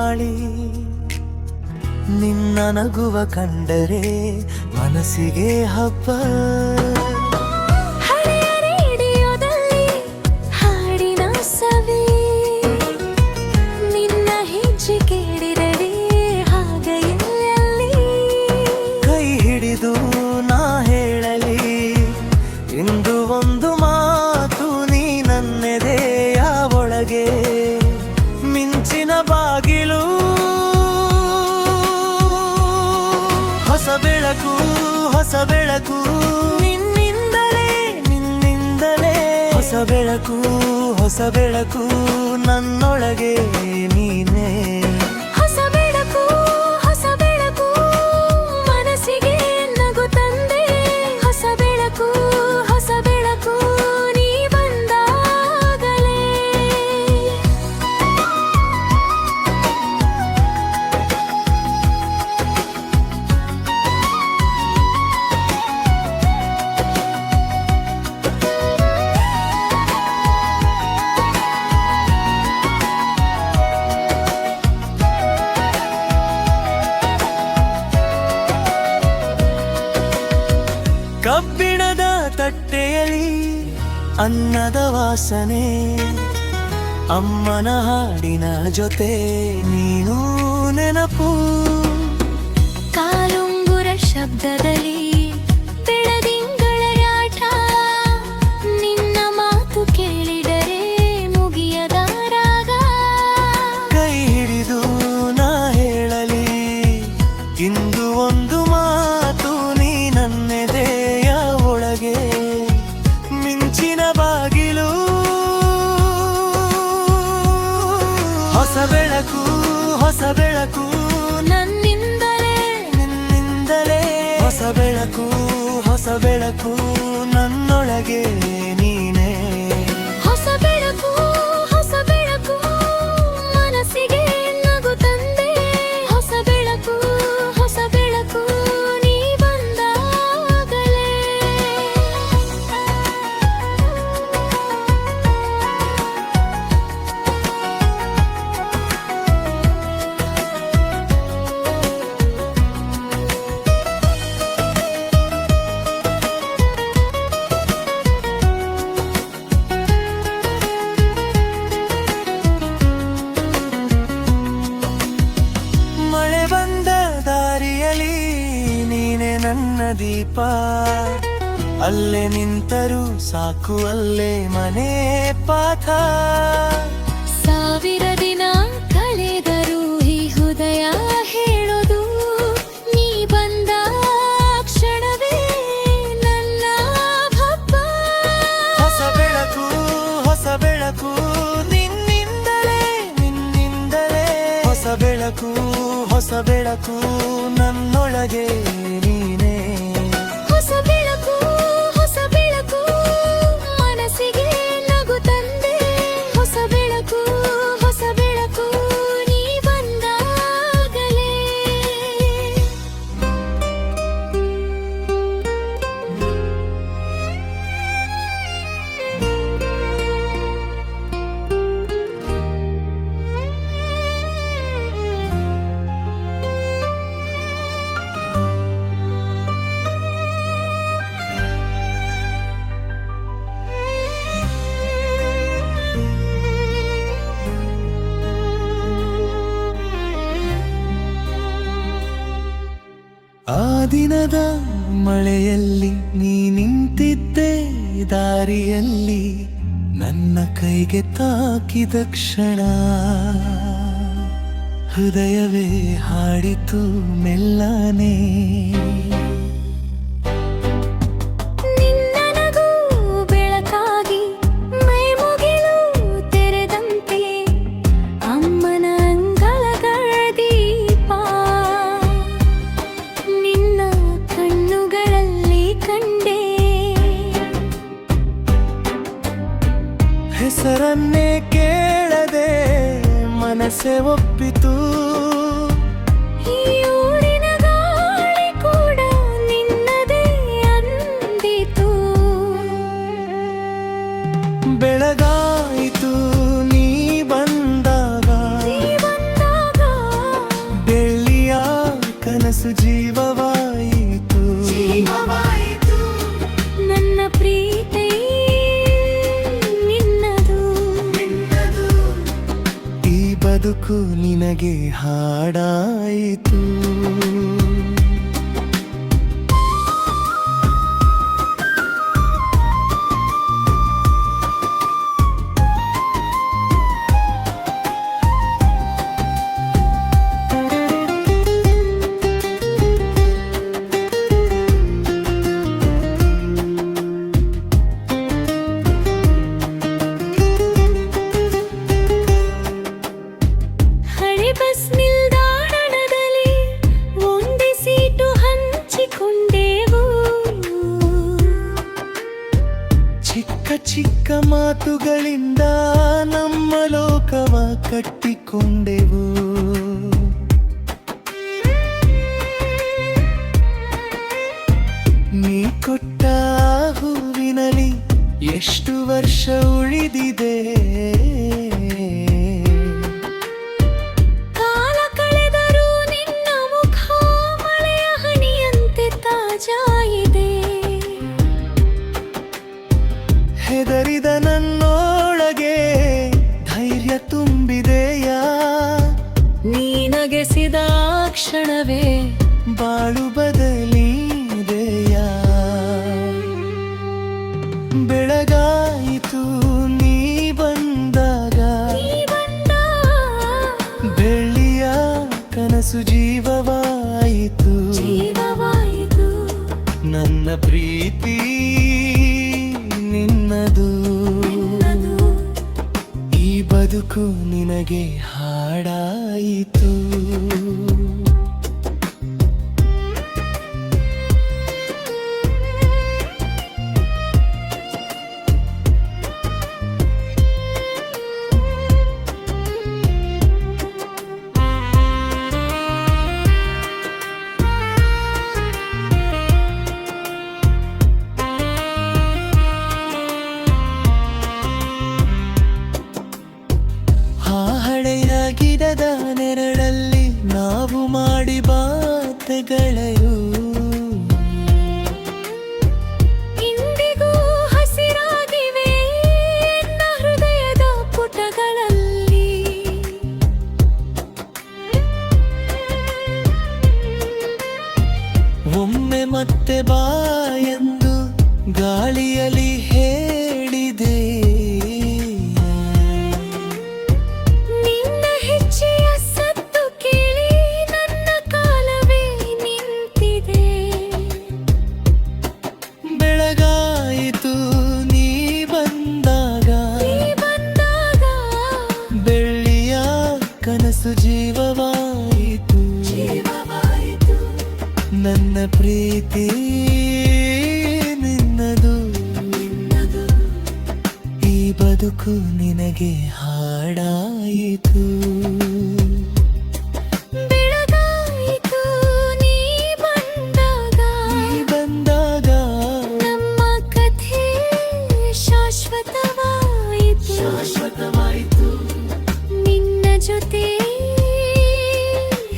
ದೀಪಾವಳಿ ನಿನ್ನ ನಗುವ ಕಂಡರೆ ಮನಸ್ಸಿಗೆ ಹಬ್ಬ. ಹಳೆಯ ರೇಡಿಯೋದಲ್ಲಿ ಹಾಡಿನ ಸವಿ, ನಿನ್ನ ಹೆಜ್ಜೆ ಕೇಳಿದರೆ ಆಗ ಎಲ್ಲೆಲ್ಲಿ ಕೈ ಹಿಡಿದು ನಾ ಹೇಳಲಿ ಇಂದು ಒಂದು ಮಾತು, ನೀ ನನ್ನೆದೆಯ ಒಳಗೆ ಮಿಂಚಿನ ಬಾಗಿಲು. ಹೊಸ ಬೆಳಕು ಹೊಸ ಬೆಳಕು ನಿನ್ನಿಂದಲೇ ನಿನ್ನಿಂದಲೇ, ಹೊಸ ಬೆಳಕು ಹೊಸ ಬೆಳಕು ನನ್ನೊಳಗೆ ನೀನೇ. ಹೊಸ ಬೆಳಕು ಹೊಸ ಬೆಳಕು ಮನಸ್ಸಿಗೆ ನಗು ತಂದೆ, ಹೊಸ ಬೆಳಕು ಹೊಸ ಬೆಳಕು ನೀ ಬಂದಾಗಲೇ. ಕಬ್ಬಿಣದ ತಟ್ಟೆಯಲ್ಲಿ ಅನ್ನದ ವಾಸನೆ, ಅಮ್ಮನ ಹಾಡಿನ ಜೊತೆ ನೀನು ನೆನಪು. ಕಾಲುಂಗುರ ಶಬ್ದದಲ್ಲಿ ಬೆಳದಿಂಗಳ ರಾಟ, ನಿನ್ನ ಮಾತು ಕೇಳಿದರೆ ಮುಗಿಯದ ರಾಗ. ಕೈ ಹಿಡಿದು ನಾ ಹೇಳಲಿ ಇಂದು ಒಂದು ಮಾತು, ನೀ ನನ್ನೆದೆಯ ಒಳಗೆ ಮಿಂಚಿನ ಬಾಗಿಲು. ಹೊಸ ಬೆಳಕು ಹೊಸ ಬೆಳಕು ನನ್ನಿಂದಲೇ ನಿನ್ನಿಂದಲೇ, ಹೊಸ ಬೆಳಕು ಹೊಸ ಬೆಳಕು ನನ್ನೊಳಗೆ ನೀನೇ. ಹೊಸ ಬೆಳಕು ಹೊಸ ಬೆಳಕು ಮನಸ್ಸಿಗೆ ನಗು ತಂದೆ, ಹೊಸ ಬೆಳಕು ಹೊಸ ಬೆಳಕು ನೀ ಬಂದಾಗಲೇ. ಮಳೆ ಬಂದ ದಾರಿಯಲ್ಲಿ ನೀನೆ ನನ್ನ ದೀಪ, ಅಲ್ಲೇ ನಿಂತರೂ ಸಾಕು ಅಲ್ಲೇ ಮನೆ ಪಾಠ. ಸಾವಿರ ದಿನ ಕಳೆದರೂ ಈ ಹೃದಯ ಹೇಳೋದು, ನೀ ಬಂದ ಕ್ಷಣವೇ ನನ್ನ ಹಬ್ಬ. ಹೊಸ ಬೆಳಕು ಹೊಸ ಬೆಳಕು ನಿನ್ನಿಂದಲೇ ನಿನ್ನಿಂದಲೇ, ಹೊಸ ಬೆಳಕು ಹೊಸ ಬೆಳಕು ನನ್ನೊಳಗೆ ನೀನೇ. ಹೊಸ ಬೆಳಕು ಹೊಸ ಬೆಳಕು ಮನಸ್ಸಿಗೆ ನಗು ತಂದೆ, ಹೊಸ ಬೆಳಕು ಹೊಸ ಬೆಳಕು ನೀ ಬಂದಾಗಲೇ. ಆ ದಿನದ ಮಳೆಯಲ್ಲಿ ನೀ ನಿಂತಿದ್ದೆ ದಾರಿಯಲ್ಲಿ, ನನ್ನ ಕೈಗೆ ತಾಕಿದ ಕ್ಷಣ ಹೃದಯವೇ ಹಾಡಿತು ಮೆಲ್ಲನೆ. ನಿನ್ನ ನಗು ಬೆಳಕಾಗಿ ಮೈ ಮುಗಿಲು ತೆರೆದಂತೆ, ಅಮ್ಮನ ಅಂಗಳಗಳ ದೀಪ ನಿನ್ನ ಕಣ್ಣುಗಳಲ್ಲಿ ಕಂಡೆ. ಹೆಸರನ್ನೇ ಕೇಳದೆ ಮನಸ್ಸೆ ಒಪ್ಪಿತು, ಈ ಊರಿನ ಗಾಳಿ ಕೂಡ ನಿನ್ನದೇ ಅಂದಿತು. ಬೆಳಗಾಯಿತು ನೀ ಬಂದಾಗ, ನೀ ಬಂದಾಗ ಕನಸು ಜೀವವಾಯಿತು. ನನ್ನ ಪ್ರೀತಿ ನಿನ್ನದು. ಈ ಬದುಕು ನಿನಗೆ ಹಾಡಾಯಿತು. ಹಳೆ ಬಸ್ ನಿಲ್ದಾಣದಲ್ಲಿ ಒಂದೇ ಸೀಟು ಹಂಚಿಕೊಂಡೆವು. ಚಿಕ್ಕ ಚಿಕ್ಕ ಮಾತುಗಳಿಂದ ನಮ್ಮ ಲೋಕವ ಕಟ್ಟಿಕೊಂಡೆವು. ನೀ ಕೊಟ್ಟ ಹೂವಿನಲ್ಲಿ ಎಷ್ಟು ವರ್ಷ ಉಳಿದಿದೆ. ಕಾಲ ಕಳೆದರೂ ನಿನ್ನ ಮುಖ ಮಳೆಯ ಹನಿಯಂತೆ ತಾಜಾ ಇದೆ. ಹೆದರಿದ ನನ್ನೊಳಗೆ ಧೈರ್ಯ ತುಂಬಿದೆಯಾ. ನೀನಗೆಸಿದ ಕ್ಷಣವೇ ಬಾಳು ಬದಲಿದೆಯಾ. ಬೆಳಗಾಯಿತು ನೀ ಬಂದಾಗ. ಬೆಳ್ಳಿಯ ಕನಸು ಜೀವವಾಯಿತು. ನನ್ನ ಪ್ರೀತಿ ನಿನ್ನದು. ಈ ಬದುಕು ನಿನಗೆ ಹಾಡಾಯಿತು. ಹಳೆಯ ಗಿಡದ ನೆರಳಲ್ಲಿ ನಾವು ಮಾಡಿ ಬಾತೆಗಳು ಇಂದಿಗೂ ಹಸಿರಾಗಿವೆ ನನ್ನ ಹೃದಯದ ಪುಟಗಳಲ್ಲಿ. ಒಮ್ಮೆ ಮತ್ತೆ ಬಾ ಎಂದು ಗಾಳಿಯಲ್ಲಿ ಹೇಳಿದೆ. ನಿನ್ನ ಹೆಜ್ಜೆಯ ಸದ್ದು ಕೇಳಿ ನನ್ನ ಕಾಲವೇ ನಿಂತಿದೆ. ಬೆಳಗಾಯಿತು ನೀ ಬಂದಾಗ. ಬೆಳ್ಳಿಯ ಕನಸು ಜೀವವಾಯಿತು. ನನ್ನ ಪ್ರೀತಿ ನಿನ್ನದು. ಈ ಬದುಕು ನಿನಗೆ ಹಾಡಾಯಿತು. ಬೆಳಗಾಯಿತು ನೀ ಬಂದಾಗ. ನಮ್ಮ ಕಥೆ ಶಾಶ್ವತವಾಯಿತು. ನಿನ್ನ ಜೊತೆ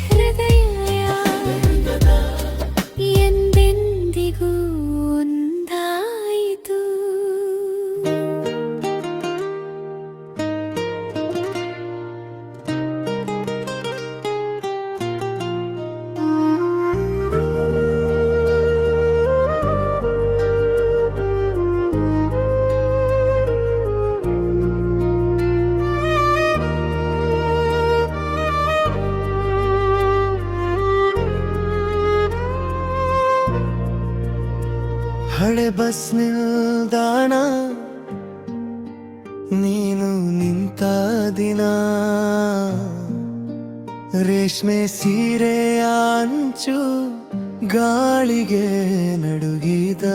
ಹೃದಯ ಎಂದೆಂದಿಗೂ ಒಂದಾಯಿತು. ಹಳೆ ಬಸ್ ನಿಲ್ದಾಣ ನೀನು ನಿಂತ ದಿನ. ರೇಷ್ಮೆ ಸೀರೆಯ ಅಂಚು ಗಾಳಿಗೆ ನಡುಗಿದ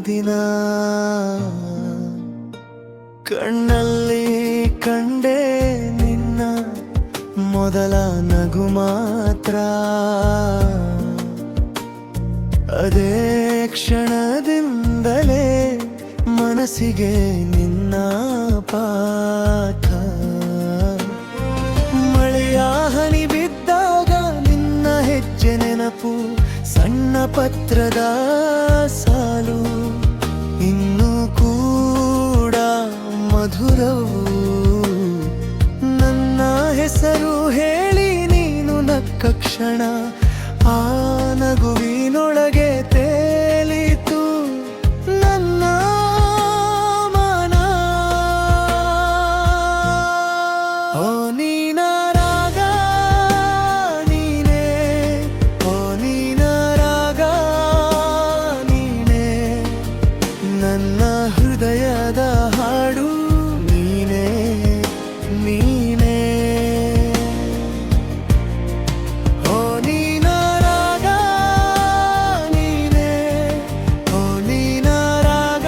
ದಿನ. ಕಣ್ಣಲ್ಲಿ ಕಂಡೆ ನಿನ್ನ ಮೊದಲ ನಗು ಮಾತ್ರ. ಅದೇ ಕ್ಷಣದಿಂದಲೇ ಮನಸ್ಸಿಗೆ ನಿನ್ನ ಪಾಠ. ಮಳೆಯ ಹನಿ ಬಿದ್ದಾಗ ನಿನ್ನ ಹೆಜ್ಜೆ ನೆನಪಾದಾಗ ನೆನಪು ಸಣ್ಣ ಪತ್ರದ ಸಾಲು ಇನ್ನೂ ಕೂಡ ಮಧುರವು ನನ್ನ ಹೆಸರು ಹೇಳಿ ನೀನು ನಕ್ಕ ಕ್ಷಣ ಆ ನಗುವಿನೊಳಗೆ ತೇಲಿತು ನನ್ನ ಮನ ಓ ನೀನ ರಾಗ ನೀನೇ ಓ ನೀನ ರಾಗ ನೀನೇ ನನ್ನ ಹೃದಯದ ಹಾಡು ನೀನೇ ನೀನೇ ಓ ನೀನ ರಾಗ ನೀನೇ ಓ ನೀನ ರಾಗ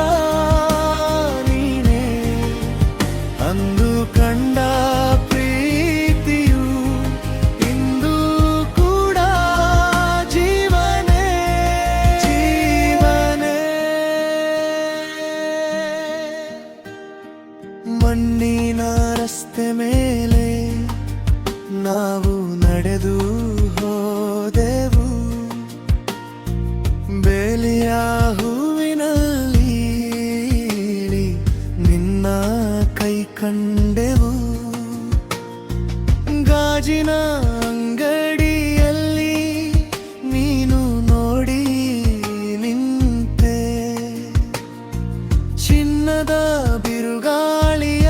ನೀನೇ ಅಂದು ಕಂಡ ಪ್ರೀತಿಯು ಇಂದು ಕೂಡ ಜೀವನೇ ಜೀವನೇ ಮಣ್ಣಿನ ರಸ್ತೆ ಮೇಲೆ ನಾವು ನಡೆದು ಹೋದೆವು ಬೇಲಿಯ ಹೂವಿನಲ್ಲಿ ನಿನ್ನ ಕೈ ಕಂಡೆವು ಗಾಜಿನ ಅಂಗಡಿಯಲ್ಲಿ ನೀನು ನೋಡಿ ನಿಂತೆ ಚಿನ್ನದ ಬಿರುಗಾಳಿಯ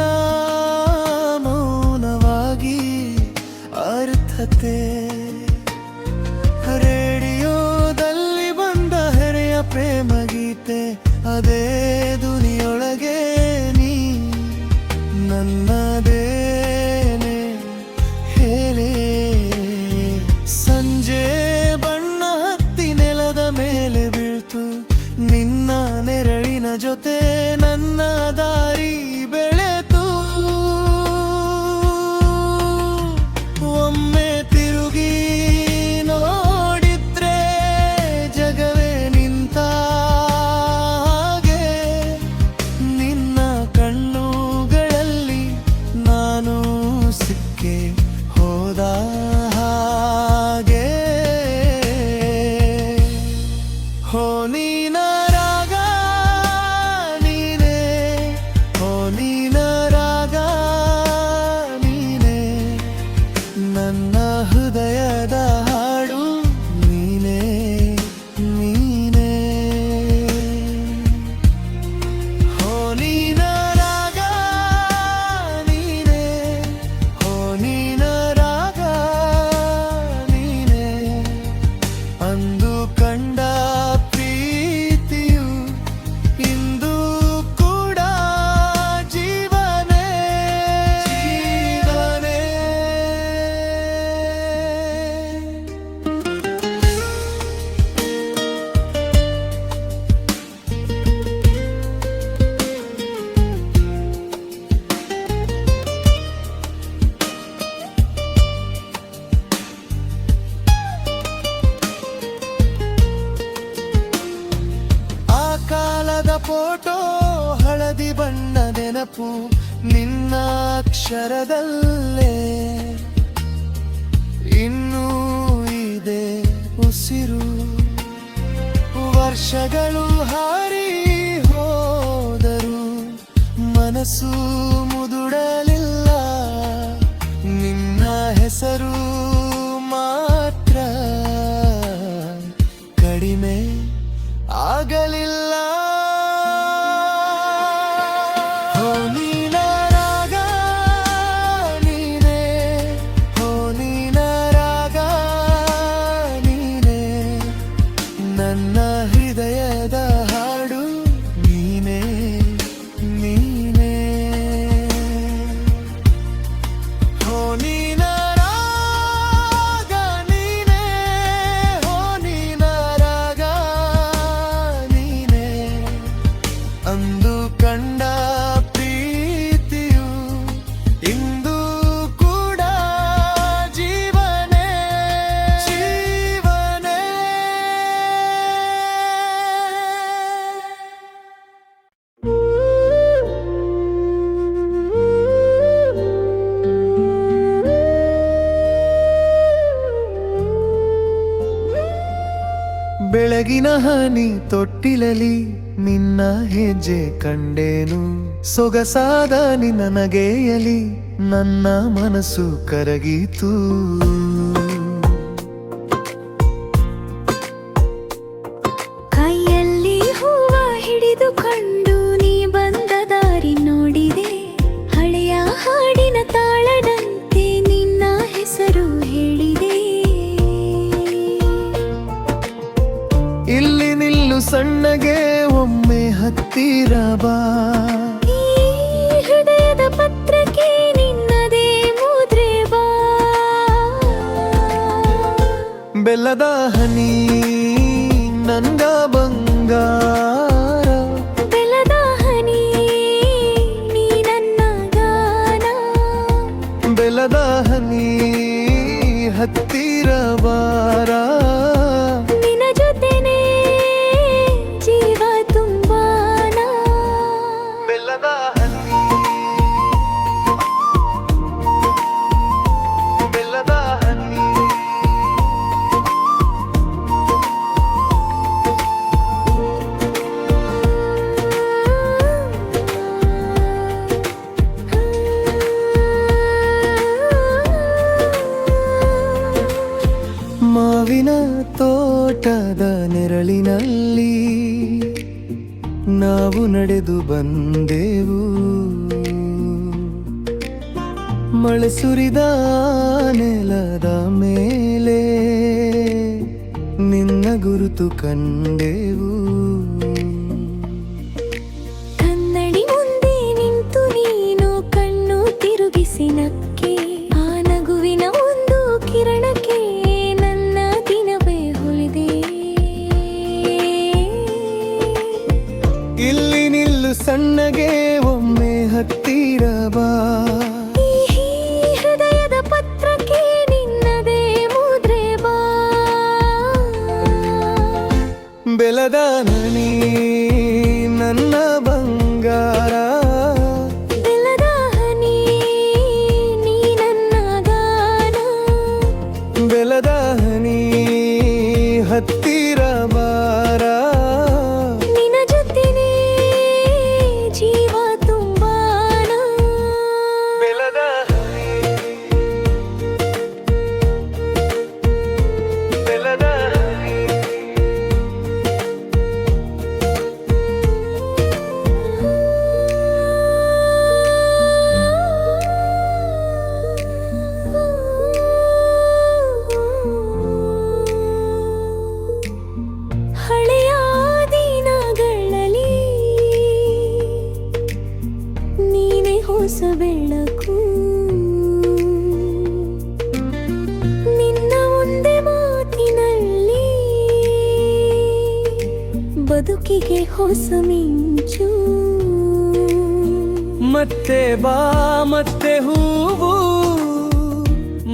ಮೌನವಾಗಿ ಅರ್ಥತೆ ರೇಡಿಯೋದಲ್ಲಿ ಬಂದ ಹೆರೆಯ ಪ್ರೇಮ ಗೀತೆ ಅದೇ ದುನಿಯೊಳಗೆ ನೀ ನನ್ನದೇನೆ ಹೇಳೆ ಸಂಜೆ ಬಣ್ಣ ಹತ್ತಿ ನೆಲದ ಮೇಲೆ ಬೀಳ್ತು ನಿನ್ನ ನೆರಳಿನ ಜೊತೆ ನನ್ನ ದಾರಿ ಬೆಳೆತು ಒಮ್ಮೆ ತಿರುಗಿ ನೋಡಿದ್ರೆ ಜಗವೇ ನಿಂತ ಹಾಗೆ ನಿನ್ನ ಕಣ್ಣುಗಳಲ್ಲಿ ನಾನು ಸಿಕ್ಕೆ ಹೋದ ಹಾಗೆ ಹೋ ನೀನ ರಾಗ ನೀನೇ ಹೋ ನೀನ ರಾಗ ನೀನೇ ನನ್ನ ಹೃದಯದ ಹಾಡು ನೀನೇ ನೀನೇ ಹೋ ನೀನ ರಾಗ ನೀನೇ ಹೋ ನೀನ ರಾಗ ನೀನೇ ಅಂದು ಕಂಡ ಪ್ರೀತಿಯು ಇಂದು ಕೂಡ ಜೀವನೇ ಜೀವನೇ ಆ ಕಾಲದ ಫೋಟೋ ಹಳದಿ ಬಣ್ಣ ನೆನಪು ನಿನ್ನ ಅಕ್ಷರದಲ್ಲೇ ಇನ್ನೂ ಇದೆ ಉಸಿರು ವರ್ಷಗಳು ಹಾರಿ ಹೋದರು ಮನಸ್ಸು ಮುದುಡಲಿಲ್ಲ ನಿನ್ನ ಹೆಸರು ಮಾತ್ರ ಕಡಿಮೆ ಆಗಲಿಲ್ಲ ಹೋ ನೀನ ರಾಗ ನೀನೇ ಹೋ ನೀನ ರಾಗ ನೀನೇ ನನ್ನ ಹೃದಯದ ಹಾಡು ನೀನೇ ನೀನೇ ಹೋ ನೀನ ರಾಗ ನೀನೇ ಹೋ ನೀನ ರಾಗ ನೀನೇ ಬೆಳಗಿನ ಹನಿ ತೊಟ್ಟಿಲಲಿ ನಿನ್ನ ಹೆಜ್ಜೆ ಕಂಡೇನು, ಸೊಗಸಾದ ನಿನ್ನ ನಗೆಯಲಿ ನನ್ನ ಮನಸ್ಸು ಕರಗಿತು. ಕೈಯಲ್ಲಿ ಹೂವ ಹಿಡಿದುಕೊಂಡು ನೀ ಬಂದ ದಾರಿ ನೋಡಿದೆ, ಹಳೆಯ ಹಾಡಿನ ತಾಳದಂತೆ ನಿನ್ನ ಹೆಸರು ಹೇಳಿದೆ. ಇಲ್ಲಿ ನಿಲ್ಲು ಸಣ್ಣಗೆ ಒಮ್ಮೆ ಹತ್ತಿರ ಬಾ, ಈ ಹೃದಯದ ಪತ್ರಕ್ಕೆ ನಿನ್ನದೇ ಮುದ್ರೆ ಬಾ. ಬೆಲ್ಲದ ಹನಿ ನಂಗ ಬಂಗಾರ, ಬೆಲ್ಲದ ಹನಿ ನೀ ನನ್ನ ಗಾನ, ಬೆಲ್ಲದ ಹನಿ ಹತ್ತಿರ ಬಾರ. ನಿನ್ನ ಜೊತೆನೇ ಜೀವ ತುಂಬಾನ. ಬೆಲ್ಲದ ಹನಿ, ಬೆಲ್ಲದ ಹನಿ. ಮಾವಿನ ತೋಟದ ನೆರಳಿನಲ್ಲಿ ನಾವು ನಡೆದು ಬಂದೆವು, ಮಳೆ ಸುರಿದ ನೆಲದ ಮೇಲೆ ನಿನ್ನ ಗುರುತು ಕಂಡೆವು. ಕನ್ನಡಿ ಮುಂದೆ ನಿಂತು ನೀನು ಕಣ್ಣು ತಿರುಗಿಸಿ ನಕ್ಕೆ, ಆ ನಗುವಿನ ಒಂದು ಕಿರಣಕ್ಕೆ ನನ್ನ ದಿನವೇ ಹೊಲಿದೆ. ಇಲ್ಲಿ ನಿಲ್ಲು ಸಣ್ಣಗೆ ಒಮ್ಮೆ ಹತ್ತಿರ ಬಾ, ಈ ಹೃದಯದ ಪತ್ರಕ್ಕೆ ನಿನ್ನದೇ ಮುದ್ರೆ ಬಾ. ಬೆಲ್ಲದ ಹನಿ ನನ್ನ ಬಂಗಾರ, ಬೆಲ್ಲದ ಹನಿ ನೀ ನನ್ನ ಗಾನ, ಬೆಲ್ಲದ ಹನಿ ಹತ್ತಿರ ಬಾರ. ನಿನ್ನ ಜೊತೆನೇ ಜೀವ ತುಂಬಾನ. ಬೆಲ್ಲದ ಹನಿ, ಬೆಲ್ಲದ ಹನಿ. ಹಳೆಯ ದಿನಗಳಲ್ಲಿ ನೀನೆ ಹೊಸ ಬೆಳಕು, ನಿನ್ನ ಒಂದೇ ಮಾತಿನಲ್ಲಿ ಬದುಕಿಗೆ ಹೊಸ ಮಿಂಚು. ಮತ್ತೆ ಬಾ ಮತ್ತೆ ಹೂವು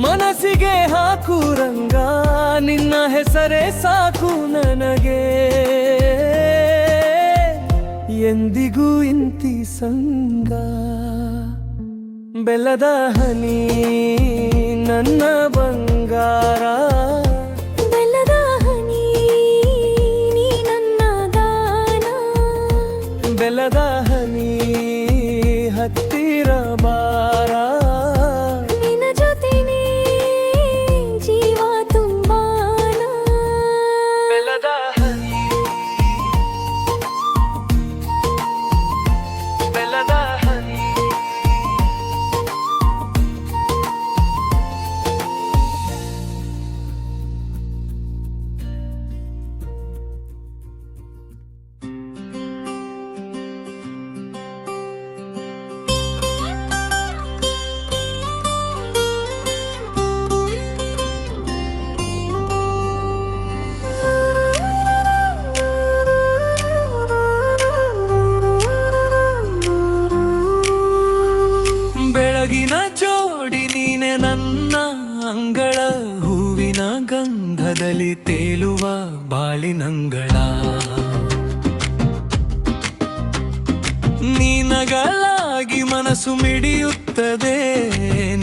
ಮನಸ್ಸಿಗೆ ಹಾಕು ರಂಗ, ನಿನ್ನ ಹೆಸರೇ ಸಾಕು ನನಗೆ. ಎಂದಿಗೂ ಇಂತಿ ಸಂಗ, ಬೆಲ್ಲದ ಹನಿ ನನ್ನ ಬಂಗಾರ, ಬೆಲ್ಲದ ಹನಿ ನೀ ನನ್ನ ಗಾನ, ಬೆಲ್ಲದ ಹನಿ ಹತ್ತಿರ ಬಾರ. ನಿನ್ನ ಜೊತೆನೇ ಜೀವ ತುಂಬಾನ. ಬೆಲ್ಲದ ಹನಿ, ಬೆಲ್ಲದ ಹನಿ. ಬೆಳಗಿನ ಜೋಡಿ ನೀನೆ ನನ್ನ ಅಂಗಳ, ಹೂವಿನ ಗಂಧದಲ್ಲಿ ತೇಲುವ ಬಾಳಿನಂಗಳ. ನೀನಗಳಾಗಿ ಮನಸ್ಸು ಮಿಡಿಯುತ್ತದೆ,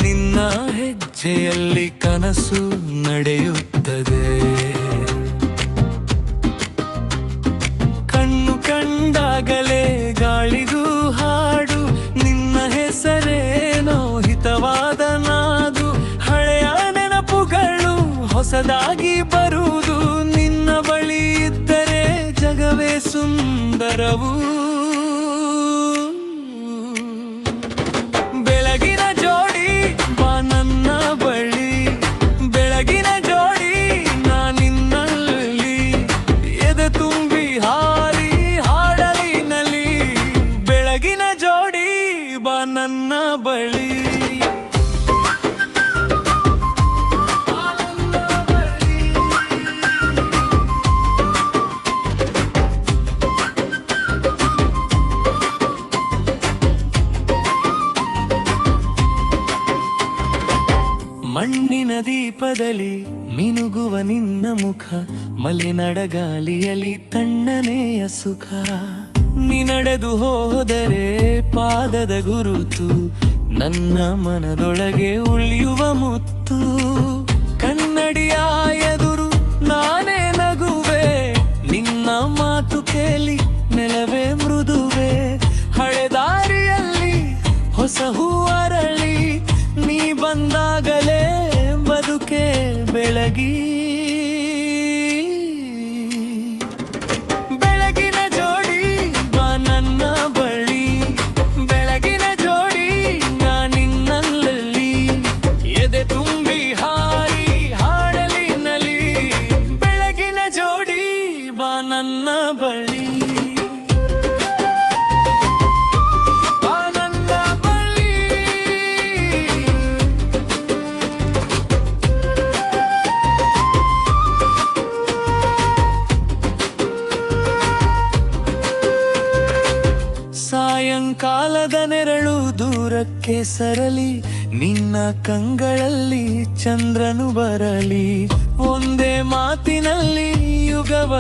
ನಿನ್ನ ಹೆಜ್ಜೆಯಲ್ಲಿ ಕನಸು ನಡೆಯುತ್ತದೆ. ಹೊಸದಾಗಿ ಬರುವುದು ನಿನ್ನ ಬಳಿ ಇದ್ದರೆ ಜಗವೇ ಸುಂದರವು. ಬೆಳಗಿನ ಜೋಡಿ ಬಾ ನನ್ನ ಬಳಿ, ಬೆಳಗಿನ ಜೋಡಿ ನಾನಿನ್ನಲ್ಲಿ, ಎದೆ ತುಂಬಿ ಹಾರಿ ಹಾಡಲಿ ನಲಿ. ಬೆಳಗಿನ ಜೋಡಿ ಬಾ ನನ್ನ ಬಳಿ. ಮಣ್ಣಿನ ದೀಪದಲ್ಲಿ ಮಿನುಗುವ ನಿನ್ನ ಮುಖ, ಮಲೆನಡಗಾಲಿಯಲ್ಲಿ ತಣ್ಣನೆಯ ಸುಖ. ನೀ ನಡೆದು ಹೋದರೆ ಪಾದದ ಗುರುತು, ನನ್ನ ಮನದೊಳಗೆ ಉಳಿಯುವ ಮುತ್ತು. ಕನ್ನಡಿಯ ಎದುರು ನಾನೇ ನಗುವೆ, ನಿನ್ನ ಮಾತು ಕೇಳಿ ನೆಲವೇ ಮೃದುವೆ. ಹಳೆ ದಾರಿಯಲ್ಲಿ ಹೊಸ ಹೂ ಅರಳಿ, ನೀ ಬಂದಾಗಲೇ ಬದುಕೆ ಬೆಳಗಿ. ಬೆಳಗಿನ ಜೋಡಿ ಬಾ ನನ್ನ ಬಳಿ, ಬೆಳಗಿನ ಜೋಡಿ ನಾನಿನ್ನಲ್ಲಿ, ಎದೆ ತುಂಬಿ ಹಾರಿ ಹಾಡಲಿ ನಲಿ. ಬೆಳಗಿನ ಜೋಡಿ ಬಾ ನನ್ನ ಬಳಿ. ಸಾಯಂಕಾಲದ ನೆರಳು ದೂರಕ್ಕೆ ಸರಲಿ, ನಿನ್ನ ಕಂಗಳಲ್ಲಿ ಚಂದ್ರನು ಬರಲಿ. ಒಂದೇ ಮಾತಿನಲ್ಲಿ ಯುಗವ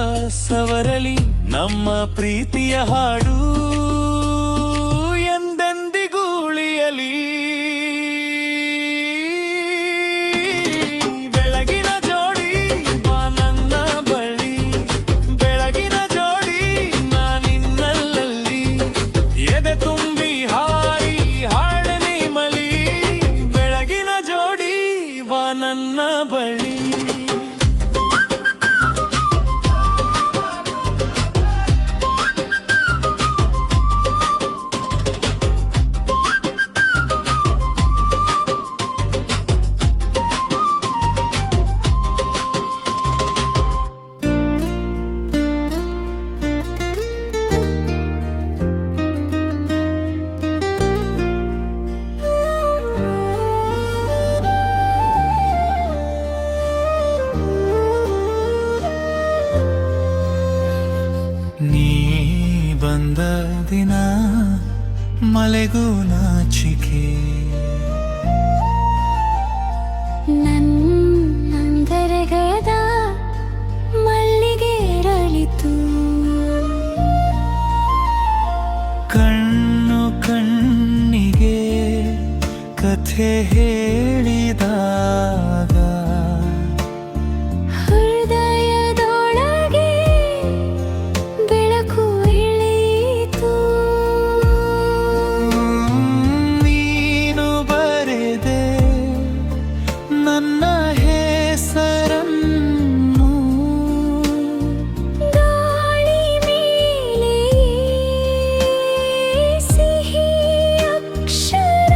ಸವರಲಿ, ನಮ್ಮ ಪ್ರೀತಿಯ ಹಾಡು ಎಂದೆಂದಿಗೂ ಉಳಿಯಲಿ. ಬೆಳಗಿನ ಜೋಡಿ ಬಾ ನನ್ನ ಬಳಿ, ಬೆಳಗಿನ ಜೋಡಿ ನಾನಿನ್ನಲ್ಲಿ, ಎದೆ ತುಂಬಿ ಹಾರಿ ಹಾಡಲಿ ಮಲಿ. ಬೆಳಗಿನ ಜೋಡಿ ಬಾ ನನ್ನ ಬಳಿ. ನೀ ಬಂದ ದಿನ ಮಳೆಗೂ ನಾಚಿಕೆ, ನನ್ನಂತರಗದ ಮಲ್ಲಿಗೆ ಅರಳಿತು. ಕಣ್ಣು ಕಣ್ಣಿಗೆ ಕಥೆ ಹೇಳಿದಾಗ, ಹೃದಯದೊಳಗೆ ಬೆಳಕು ಇಳಿಯಿತು. ನೀನು ಬರೆದೆ ನನ್ನ ಹೆಸರನ್ನು, ಗಾಳಿ ಮೇಲೆ ಸಿಹಿ ಅಕ್ಷರ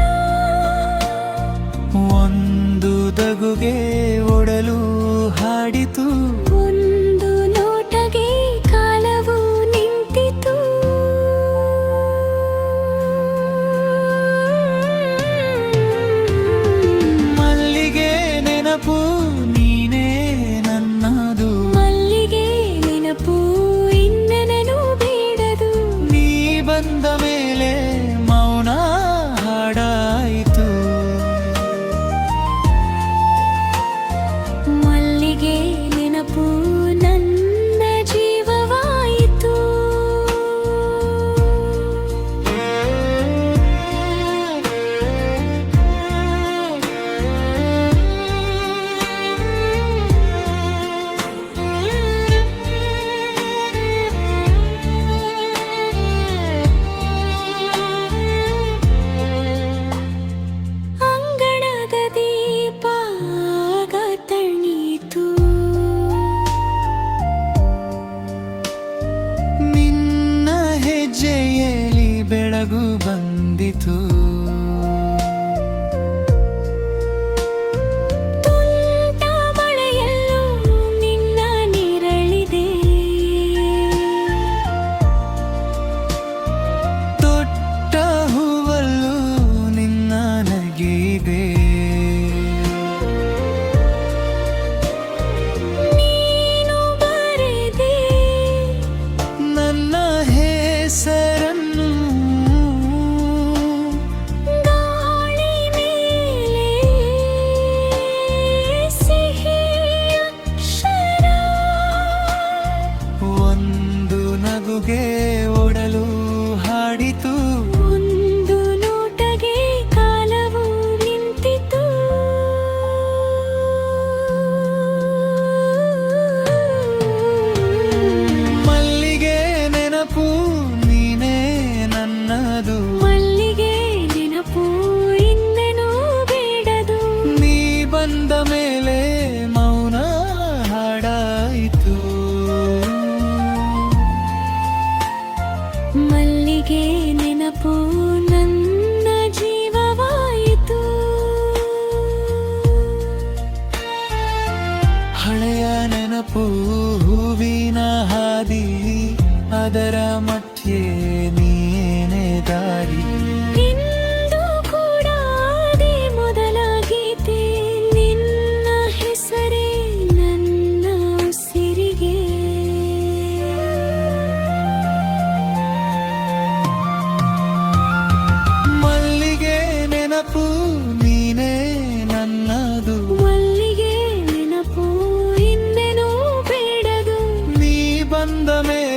ನೆನಪು ನನ್ನ ಜೀವವಾಯಿತು. ಹಳೆಯ ನೆನಪು ಹೂವಿನ ಹಾದಿ, ಅದರ ಮಧ್ಯೆ ನೀನೇ ದಾರಿ. ಇಂದು ಕೂಡ ಅದೇ ಮೊದಲ ಗೀತೆ, ನಿನ್ನ ಹೆಸರೇ ನನ್ನ ಉಸಿರಿಗೆ. ಮಲ್ಲಿಗೆ ನೆನಪು ನೀನೇ ನನ್ನದು, ಮಲ್ಲಿಗೆ ನೆನಪು ಇನ್ನೇನೂ ಬೇಡದು. ನೀ ಬಂದ ಮೇಲೆ